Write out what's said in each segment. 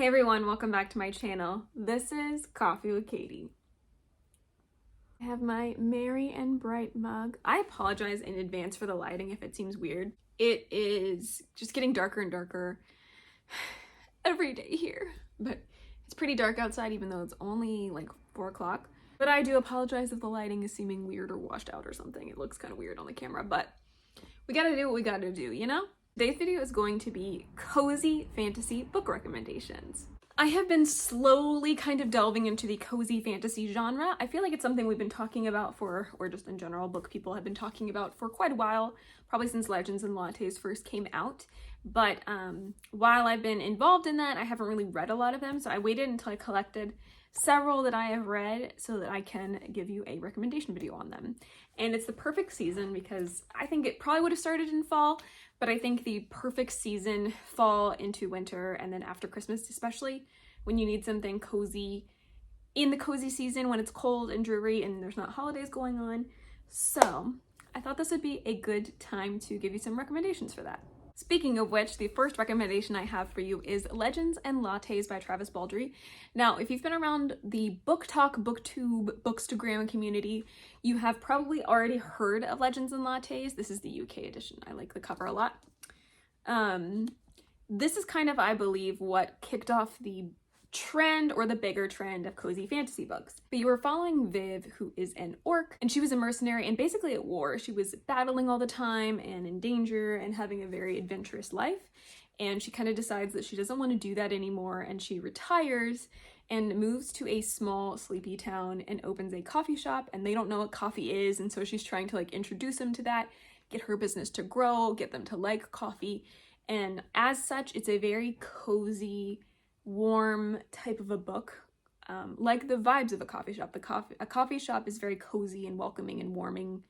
Hey everyone, welcome back to my channel. This is Coffee with Katie. I have my merry and bright mug. I apologize in advance for the lighting if it seems weird. It is just getting darker and darker every day here, but it's pretty dark outside even though it's only like 4 o'clock. But I do apologize if the lighting is seeming weird or washed out or something. It looks kind of weird on the camera, but we gotta do what we gotta do, you know? Today's video is going to be cozy fantasy book recommendations. I have been slowly kind of delving into the cozy fantasy genre. I feel like it's something we've been talking about or just in general, book people have been talking about for quite a while, probably since Legends and Lattes first came out. But while I've been involved in that, I haven't really read a lot of them, so I waited until I collected several that I have read so that I can give you a recommendation video on them. And it's the perfect season because I think it probably would have started in fall, but I think the perfect season, fall into winter, and then after Christmas especially, when you need something cozy in the cozy season when it's cold and dreary and there's not holidays going on. So I thought this would be a good time to give you some recommendations for that. Speaking of which, the first recommendation I have for you is Legends and Lattes by Travis Baldree. Now, if you've been around the book talk, booktube, bookstagram community, you have probably already heard of Legends and Lattes. This is the UK edition. I like the cover a lot. This is kind of, I believe, what kicked off the trend or the bigger trend of cozy fantasy books. But you were following Viv, who is an orc, and she was a mercenary and basically at war. She was battling all the time and in danger and having a very adventurous life. And she kind of decides that she doesn't want to do that anymore, and she retires and moves to a small sleepy town and opens a coffee shop, and they don't know what coffee is, and so she's trying to like introduce them to that, get her business to grow, get them to like coffee. And as such, it's a very cozy, warm type of a book, like the vibes of a coffee shop. A coffee shop is very cozy and welcoming and warming,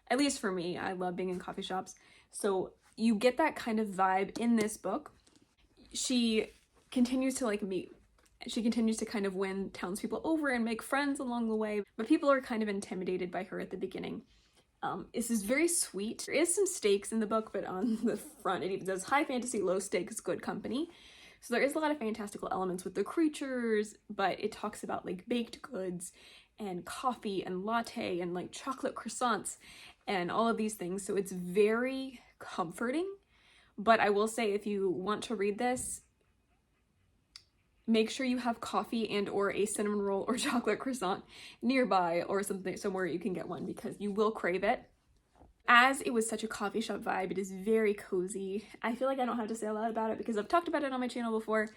at least for me. I love being in coffee shops, so you get that kind of vibe in this book. She continues to kind of win townspeople over and make friends along the way, but people are kind of intimidated by her at the beginning. This is very sweet. There is some stakes in the book, but on the front it even says high fantasy, low stakes, good company. So there is a lot of fantastical elements with the creatures, but it talks about like baked goods and coffee and latte and like chocolate croissants and all of these things. So it's very comforting. But I will say, if you want to read this, make sure you have coffee and or a cinnamon roll or chocolate croissant nearby or something, somewhere you can get one, because you will crave it. As it was such a coffee shop vibe, it is very cozy. I feel like I don't have to say a lot about it because I've talked about it on my channel before,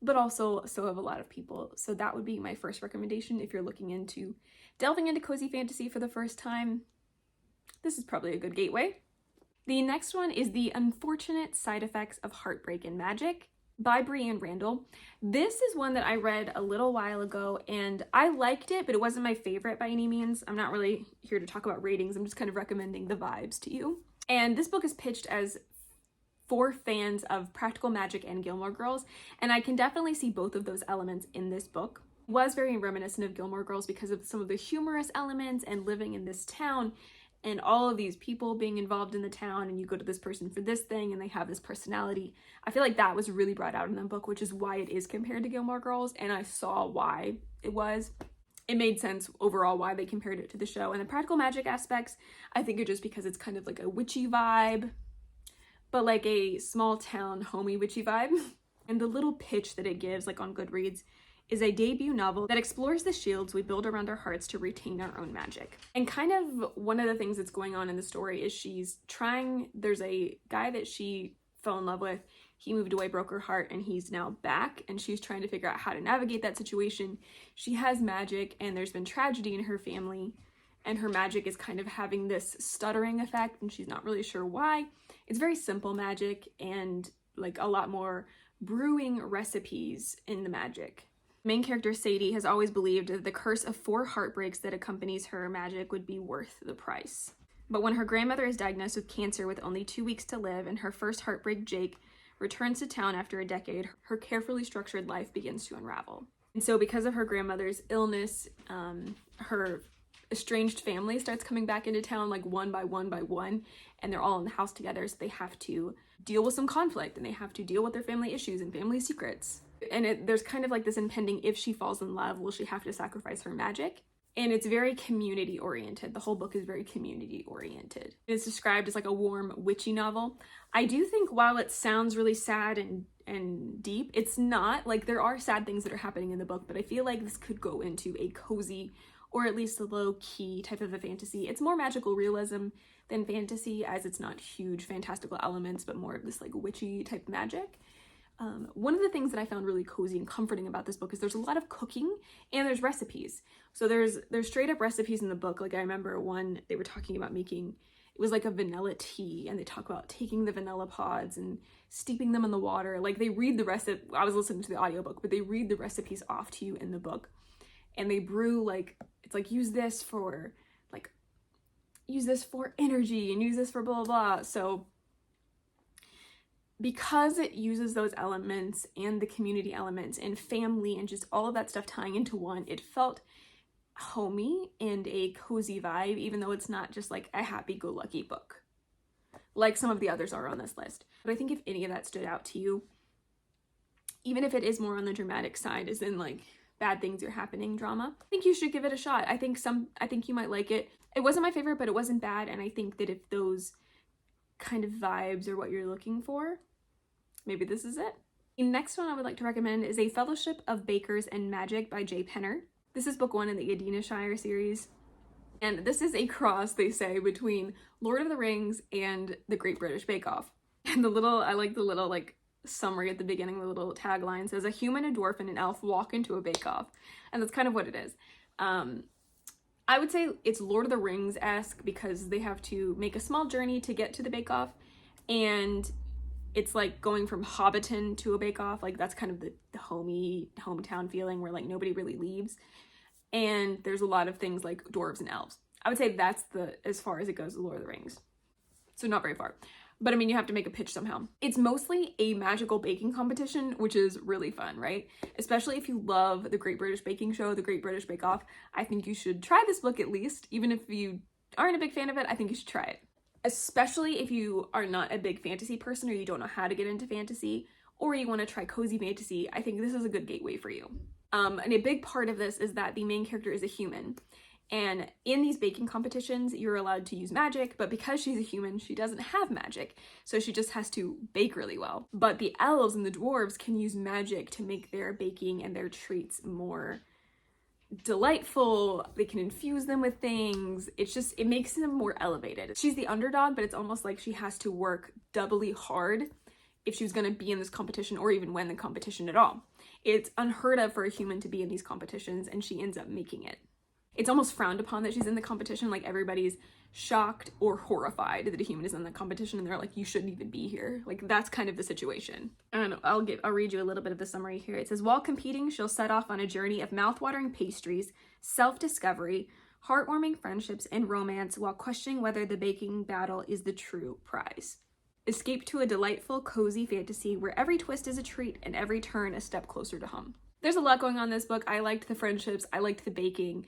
but also so have a lot of people. So that would be my first recommendation if you're looking into delving into cozy fantasy for the first time. This is probably a good gateway. The next one is The Unfortunate Side Effects of Heartbreak and Magic by Brienne Randall. This is one that I read a little while ago and I liked it, but it wasn't my favorite by any means. I'm not really here to talk about ratings. I'm just kind of recommending the vibes to you. And this book is pitched as for fans of practical magic and Gilmore Girls, and I can definitely see both of those elements in this book. It was very reminiscent of Gilmore Girls because of some of the humorous elements and living in this town and all of these people being involved in the town, and you go to this person for this thing and they have this personality. I feel like that was really brought out in the book, which is why it is compared to Gilmore Girls, and I saw why it was. It made sense overall why they compared it to the show. And the practical magic aspects, I think, are just because it's kind of like a witchy vibe, but like a small town homey witchy vibe. And the little pitch that it gives, like on Goodreads, is a debut novel that explores the shields we build around our hearts to retain our own magic. And kind of one of the things that's going on in the story is there's a guy that she fell in love with. He moved away, broke her heart, and he's now back, and she's trying to figure out how to navigate that situation. She has magic, and there's been tragedy in her family, and her magic is kind of having this stuttering effect, and she's not really sure why. It's very simple magic, and like a lot more brewing recipes in the magic. Main character Sadie has always believed that the curse of 4 heartbreaks that accompanies her magic would be worth the price. But when her grandmother is diagnosed with cancer with only 2 weeks to live and her first heartbreak, Jake, returns to town after a decade, her carefully structured life begins to unravel. And so because of her grandmother's illness, her estranged family starts coming back into town like one by one, and they're all in the house together, so they have to deal with some conflict and they have to deal with their family issues and family secrets. And there's kind of like this impending, if she falls in love, will she have to sacrifice her magic? And it's very community oriented. The whole book is very community oriented. It's described as like a warm, witchy novel. I do think while it sounds really sad and deep, it's not. Like, there are sad things that are happening in the book, but I feel like this could go into a cozy or at least a low-key type of a fantasy. It's more magical realism than fantasy, as it's not huge fantastical elements, but more of this like witchy type magic. One of the things that I found really cozy and comforting about this book is there's a lot of cooking and there's recipes. So there's straight up recipes in the book. Like, I remember one, they were talking about making, it was like a vanilla tea, and they talk about taking the vanilla pods and steeping them in the water. Like, they read the recipe, I was listening to the audiobook, but they read the recipes off to you in the book. And they brew, like, it's like, use this for energy and use this for blah, blah, blah. So because it uses those elements and the community elements and family and just all of that stuff tying into one, it felt homey and a cozy vibe, even though it's not just like a happy-go-lucky book like some of the others are on this list. But I think if any of that stood out to you, even if it is more on the dramatic side, as in like bad things are happening drama, I think you should give it a shot. I think you might like it. It wasn't my favorite, but it wasn't bad, and I think that if those kind of vibes are what you're looking for, maybe this is it. The next one I would like to recommend is A Fellowship of Bakers and Magic by Jay Penner. This is book 1 in the Adina Shire series. And this is a cross, they say, between Lord of the Rings and the Great British Bake Off. And I like the little like summary at the beginning, the little tagline says, a human, a dwarf, and an elf walk into a bake-off. And that's kind of what it is. I would say it's Lord of the Rings-esque because they have to make a small journey to get to the bake-off. And it's like going from Hobbiton to a bake-off. Like, that's kind of the hometown feeling where like nobody really leaves. And there's a lot of things like dwarves and elves. I would say that's as far as it goes with Lord of the Rings. So not very far. But I mean, you have to make a pitch somehow. It's mostly a magical baking competition, which is really fun, right? Especially if you love the Great British Baking Show, the Great British Bake Off. I think you should try this book at least. Even if you aren't a big fan of it, I think you should try it. Especially if you are not a big fantasy person or you don't know how to get into fantasy, or you want to try cozy fantasy, I think this is a good gateway for you. And a big part of this is that the main character is a human. And in these baking competitions, you're allowed to use magic, but because she's a human, she doesn't have magic. So she just has to bake really well. But the elves and the dwarves can use magic to make their baking and their treats more delightful. They can infuse them with things. It makes them more elevated. She's the underdog, but it's almost like she has to work doubly hard if she was going to be in this competition or even win the competition at all. It's unheard of for a human to be in these competitions, and she ends up making it. It's almost frowned upon that she's in the competition. Like, everybody's shocked or horrified that a human is in the competition, and they're like, you shouldn't even be here. Like, that's kind of the situation. And I'll read you a little bit of the summary here. It says, while competing, she'll set off on a journey of mouthwatering pastries, self-discovery, heartwarming friendships, and romance while questioning whether the baking battle is the true prize. Escape to a delightful, cozy fantasy where every twist is a treat and every turn a step closer to home. There's a lot going on in this book. I liked the friendships. I liked the baking.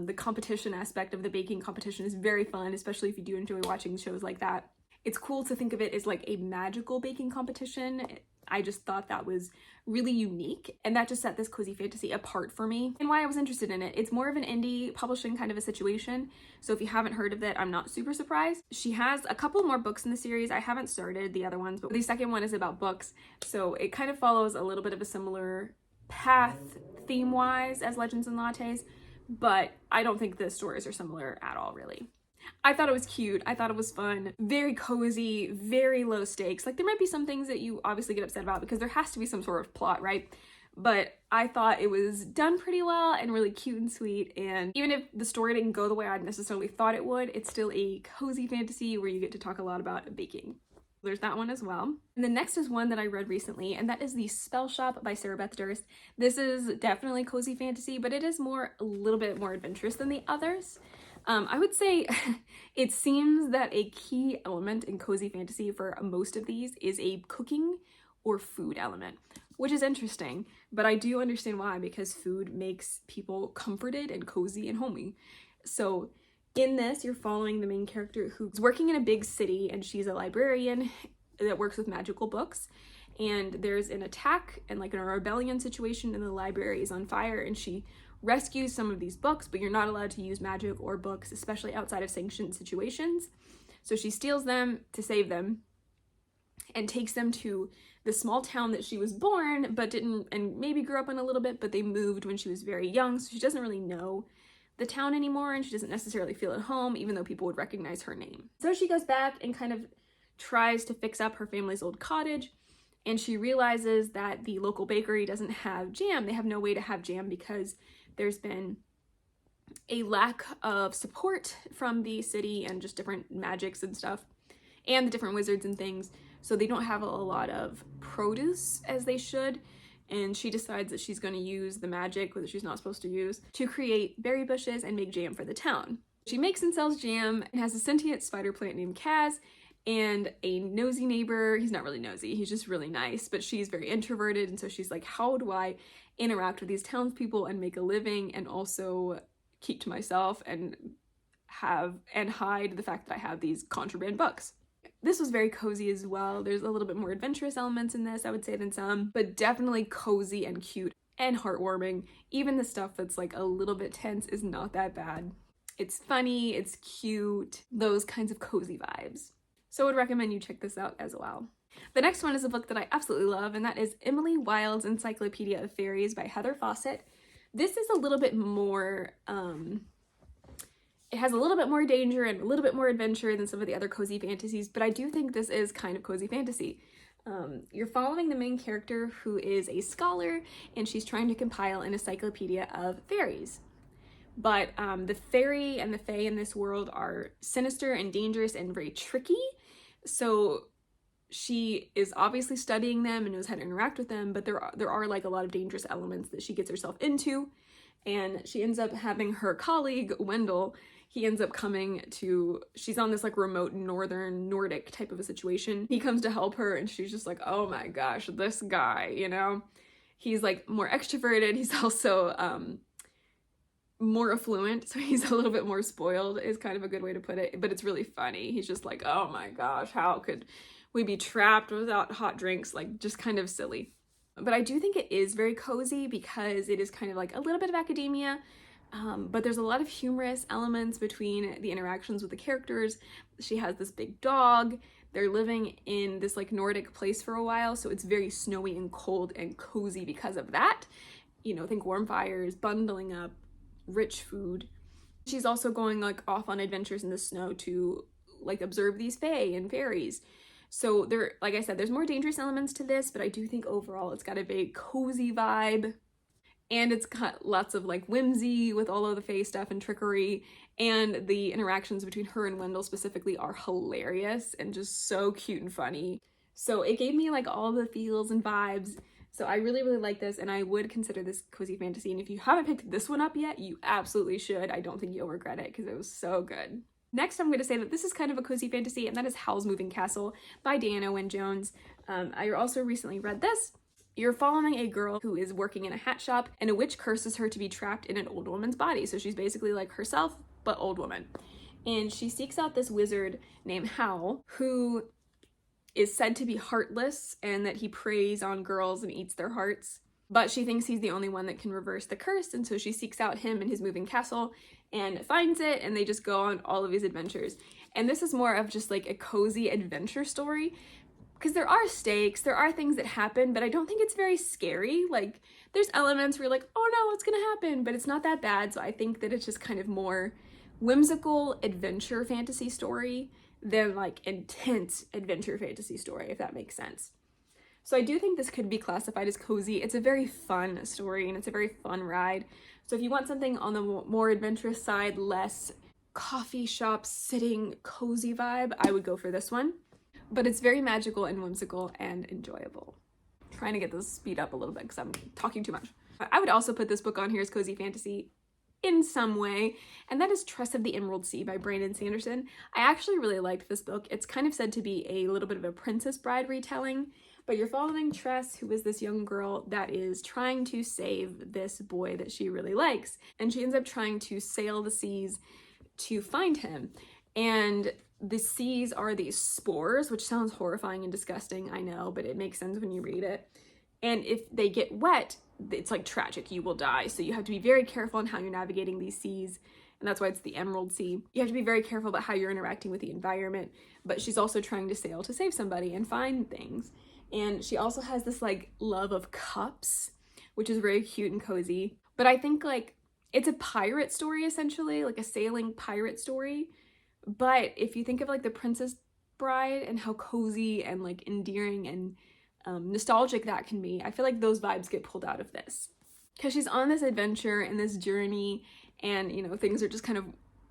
The competition aspect of the baking competition is very fun, especially if you do enjoy watching shows like that. It's cool to think of it as like a magical baking competition. I just thought that was really unique, and that just set this cozy fantasy apart for me and why I was interested in it. It's more of an indie publishing kind of a situation, so if you haven't heard of it, I'm not super surprised. She has a couple more books in the series. I haven't started the other ones, but the second one is about books, so it kind of follows a little bit of a similar path theme-wise as Legends and Lattes, but I don't think the stories are similar at all, really. I thought it was cute. I thought it was fun. Very cozy, very low stakes. Like, there might be some things that you obviously get upset about because there has to be some sort of plot, right? But I thought it was done pretty well and really cute and sweet. And even if the story didn't go the way I necessarily thought it would, it's still a cozy fantasy where you get to talk a lot about baking. There's that one as well. And the next is one that I read recently, and that is The Spell Shop by Sarah Beth Durst. This is definitely cozy fantasy, but it is a little bit more adventurous than the others. I would say it seems that a key element in cozy fantasy for most of these is a cooking or food element, which is interesting, but I do understand why, because food makes people comforted and cozy and homey. So in this, you're following the main character who's working in a big city, and she's a librarian that works with magical books. and there's an attack and like a rebellion situation, and the library is on fire, and she rescues some of these books, but you're not allowed to use magic or books, especially outside of sanctioned situations. So she steals them to save them and takes them to the small town that she was born but didn't, and maybe grew up in a little bit, but they moved when she was very young, so she doesn't really know the town anymore, and she doesn't necessarily feel at home, even though people would recognize her name. So she goes back and kind of tries to fix up her family's old cottage, and she realizes that the local bakery doesn't have jam. They have no way to have jam because there's been a lack of support from the city and just different magics and stuff, and the different wizards and things, so they don't have a lot of produce as they should. And she decides that she's going to use the magic that she's not supposed to use to create berry bushes and make jam for the town. She makes and sells jam and has a sentient spider plant named Kaz and a nosy neighbor. He's not really nosy, he's just really nice, but she's very introverted, and so she's like, how do I interact with these townspeople and make a living and also keep to myself and hide the fact that I have these contraband books. This was very cozy as well. There's a little bit more adventurous elements in this, I would say, than some, but definitely cozy and cute and heartwarming. Even the stuff that's like a little bit tense is not that bad. It's funny, it's cute, those kinds of cozy vibes. So I would recommend you check this out as well. The next one is a book that I absolutely love, and that is Emily Wilde's Encyclopedia of Fairies by Heather Fawcett. This is a little bit more, it has a little bit more danger and a little bit more adventure than some of the other cozy fantasies, but I do think this is kind of cozy fantasy. You're following the main character, who is a scholar, and she's trying to compile an encyclopedia of fairies. But the fairy and the fae in this world are sinister and dangerous and very tricky, so she is obviously studying them and knows how to interact with them, but there are like a lot of dangerous elements that she gets herself into, and she ends up having her colleague, Wendell. He ends up coming to, she's on this like remote northern Nordic type of a situation. He comes to help her, and she's just like, oh my gosh, this guy, you know? He's like more extroverted. He's also more affluent, so he's a little bit more spoiled is kind of a good way to put it, but it's really funny. He's just like, oh my gosh, how could we be trapped without hot drinks? Like, just kind of silly. But I do think it is very cozy because it is kind of like a little bit of academia, but there's a lot of humorous elements between the interactions with the characters. She has this big dog. They're living in this like Nordic place for a while, so it's very snowy and cold and cozy because of that. You know, think warm fires, bundling up, rich food. She's also going like off on adventures in the snow to like observe these fae and fairies. So there, like I said, there's more dangerous elements to this, but I do think overall it's got a very cozy vibe, and it's got lots of like whimsy with all of the fae stuff and trickery, and the interactions between her and Wendell specifically are hilarious and just so cute and funny. So it gave me like all the feels and vibes. So I really, really like this, and I would consider this cozy fantasy, and if you haven't picked this one up yet, you absolutely should. I don't think you'll regret it because it was so good. Next, I'm going to say that this is kind of a cozy fantasy, and that is Howl's Moving Castle by Diana Wynne Jones. I also recently read this. You're following a girl who is working in a hat shop, and a witch curses her to be trapped in an old woman's body. So she's basically like herself, but old woman. And she seeks out this wizard named Howl, who is said to be heartless and that he preys on girls and eats their hearts. But she thinks he's the only one that can reverse the curse, and so she seeks out him in his moving castle and finds it, and they just go on all of these adventures. And this is more of just like a cozy adventure story, because there are stakes, there are things that happen, but I don't think it's very scary. Like, there's elements where you're like, oh no, what's gonna happen? But it's not that bad, so I think that it's just kind of more whimsical adventure fantasy story than like intense adventure fantasy story, if that makes sense. So I do think this could be classified as cozy. It's a very fun story, and it's a very fun ride. So if you want something on the more adventurous side, less coffee shop sitting cozy vibe, I would go for this one. But it's very magical and whimsical and enjoyable. I'm trying to get this speed up a little bit because I'm talking too much. I would also put this book on here as cozy fantasy in some way, and that is Tress of the Emerald Sea by Brandon Sanderson. I actually really liked this book. It's kind of said to be a little bit of a Princess Bride retelling, but you're following Tress, who is this young girl that is trying to save this boy that she really likes, and she ends up trying to sail the seas to find him. And the seas are these spores, which sounds horrifying and disgusting, I know, but it makes sense when you read it. And if they get wet, it's like tragic, you will die. So you have to be very careful on how you're navigating these seas. And that's why it's the Emerald Sea. You have to be very careful about how you're interacting with the environment. But she's also trying to sail to save somebody and find things. And she also has this like love of cups, which is very cute and cozy. But I think like it's a pirate story essentially, like a sailing pirate story. But if you think of like the Princess Bride and how cozy and like endearing and nostalgic that can be, I feel like those vibes get pulled out of this. Because she's on this adventure and this journey, and you know, things are just kind of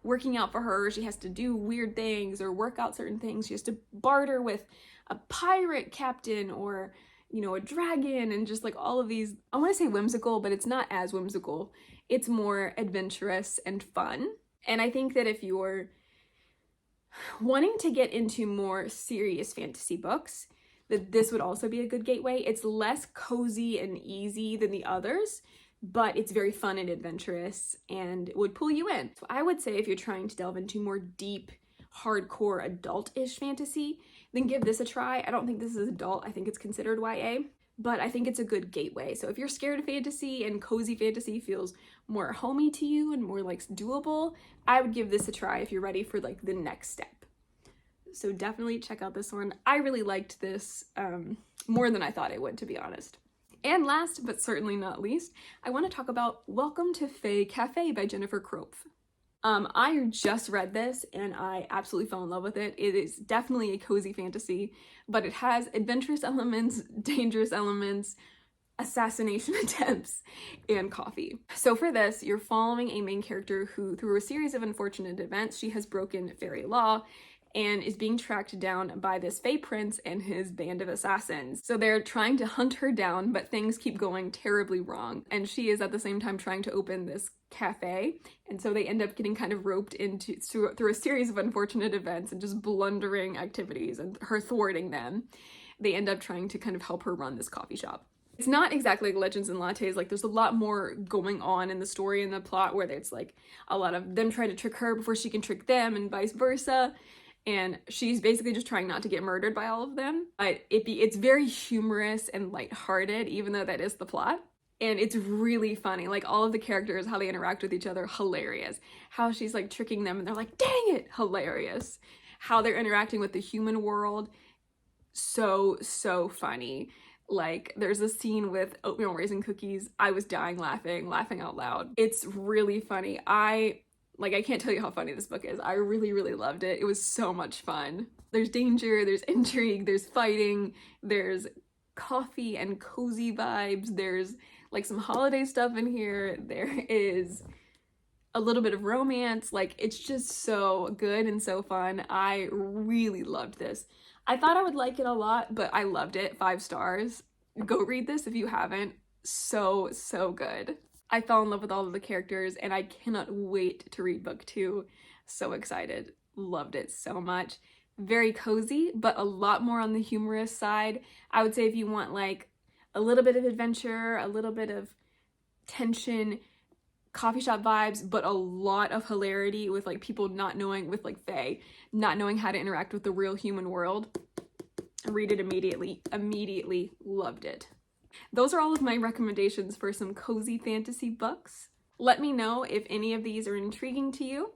working out for her. She has to do weird things or work out certain things. She has to barter with a pirate captain or, you know, a dragon, and just like all of these, I want to say whimsical, but it's not as whimsical. It's more adventurous and fun. And I think that if you're wanting to get into more serious fantasy books, that this would also be a good gateway. It's less cozy and easy than the others, but it's very fun and adventurous and would pull you in. So I would say if you're trying to delve into more deep, hardcore, adult-ish fantasy, then give this a try. I don't think this is adult. I think it's considered YA, but I think it's a good gateway. So if you're scared of fantasy and cozy fantasy feels more homey to you and more like doable, I would give this a try if you're ready for like the next step. So definitely check out this one. I really liked this more than I thought I would, to be honest. And last, but certainly not least, I want to talk about Welcome to Fae Cafe by Jennifer Kropf. I just read this and I absolutely fell in love with it. It is definitely a cozy fantasy, but it has adventurous elements, dangerous elements, assassination attempts, and coffee. So for this, you're following a main character who, through a series of unfortunate events, she has broken fairy law and is being tracked down by this Fae prince and his band of assassins. So they're trying to hunt her down, but things keep going terribly wrong. And she is at the same time trying to open this cafe. And so they end up getting kind of roped into through a series of unfortunate events and just blundering activities and her thwarting them. They end up trying to kind of help her run this coffee shop. It's not exactly like Legends and Lattes. Like there's a lot more going on in the story and the plot where it's like a lot of them trying to trick her before she can trick them and vice versa. And she's basically just trying not to get murdered by all of them. But it's very humorous and lighthearted, even though that is the plot. And it's really funny. Like all of the characters, how they interact with each other, hilarious. How she's like tricking them and they're like, dang it, hilarious. How they're interacting with the human world, so funny. Like there's a scene with oatmeal raisin cookies. I was dying laughing out loud. It's really funny. I can't tell you how funny this book is. I really loved it. It was so much fun. There's danger, there's intrigue, there's fighting, there's coffee and cozy vibes, there's like some holiday stuff in here, there is a little bit of romance. Like it's just so good and so fun. I really loved this. I thought I would like it a lot, but I loved it. 5 stars. Go read this if you haven't. So good. I fell in love with all of the characters and I cannot wait to read book 2. So excited. Loved it so much. Very cozy, but a lot more on the humorous side. I would say if you want like a little bit of adventure, a little bit of tension, coffee shop vibes, but a lot of hilarity with like people not knowing, with like Fae, not knowing how to interact with the real human world, read it immediately. Loved it. Those are all of my recommendations for some cozy fantasy books. Let me know if any of these are intriguing to you.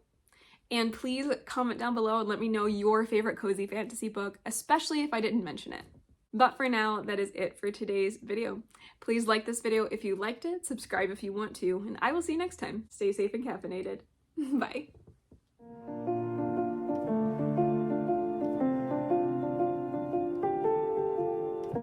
And please comment down below and let me know your favorite cozy fantasy book, especially if I didn't mention it. But for now, that is it for today's video. Please like this video if you liked it, subscribe if you want to, and I will see you next time. Stay safe and caffeinated. Bye.